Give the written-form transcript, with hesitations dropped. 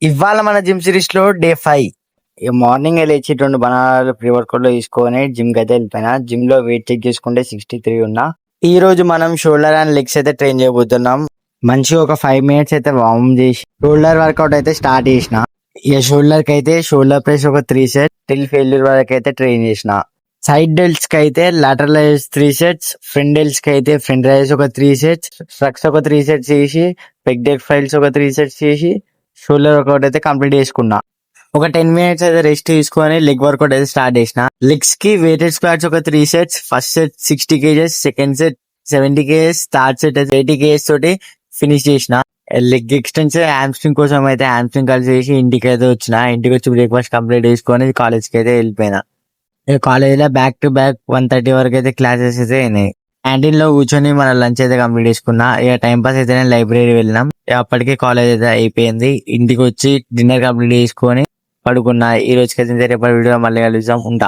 ఇవాళ మన gym series లో డే 5. మార్నింగ్ లేచి 2 బనానాలు ప్రీ వర్కౌట్ లో తీసుకొని జిమ్ కి అయితే వెళ్ళిపోయినా. జిమ్ లో వెయిట్ చెక్ చేసుకుంటే 63 ఉన్నా. ఈ రోజు మనం షోల్డర్ అండ్ లెగ్స్ అయితే ట్రైన్ చేయబోతున్నాం. మంచిగా ఒక 5 మినిట్స్ అయితే వార్మ్ చేసి షోల్డర్ వర్కౌట్ అయితే స్టార్ట్ చేసిన. ఇక షోల్డర్ కి అయితే షోల్డర్ ప్రెస్ ఒక 3 సెట్స్ టిల్ ఫెయిల్యూర్ వరకు అయితే ట్రైన్ చేసిన. సైడ్ డెల్ట్స్ కి అయితే లాటరల్ రైజ్ 3 సెట్స్, ఫ్రంట్ డెల్ట్స్ కి అయితే ఫ్రంట్ రైజ్ ఒక 3 సెట్స్, స్ట్రక్స్ ఒక 3 సెట్స్ చేసి, పెగ్ డెక్ ఫైల్స్ ఒక 3 సెట్స్ చేసి షోల్డర్ వర్కౌట్ అయితే కంప్లీట్ చేసుకున్నా. ఒక 10 మినిట్స్ అయితే రెస్ట్ తీసుకొని లెగ్ వర్కౌట్ అయితే స్టార్ట్ చేసిన. లెగ్స్ కి వెయిటెడ్ స్క్వాట్స్ ఒక 3 sets, first set 60 kgs, second set 70 kgs, third set 80 kgs తోటి ఫినిష్ చేసిన. లెగ్ ఎక్స్టెన్షన్ హ్యామ్స్ట్రింగ్ కోసం అయితే హ్యామ్స్ట్రింగ్ కలిసి చేసి ఇంటికి అయితే వచ్చిన. ఇంటికి వచ్చి బ్రేక్ఫాస్ట్ కంప్లీట్ చేసుకొని కాలేజ్ కి అయితే వెళ్ళిపోయినా. కాలేజ్ లో బ్యాక్ టు బ్యాక్ 1:30 వరకు అయితే క్లాసెస్ అయితే అయినాయి. క్యాంటీన్ లో కూర్చొని మన లంచ్ అయితే కంప్లీట్ చేసుకున్నా. ఇక టైం పాస్ అయితే లైబ్రరీ వెళ్ళినాం. అప్పటికే కాలేజ్ అయితే అయిపోయింది. ఇంటికి వచ్చి డిన్నర్ కంప్లీట్ చేసుకొని పడుకున్నా. ఈ రోజుకి అయితే రేపటి వీడియో మళ్ళీ కలుద్దాం. ఉంటా.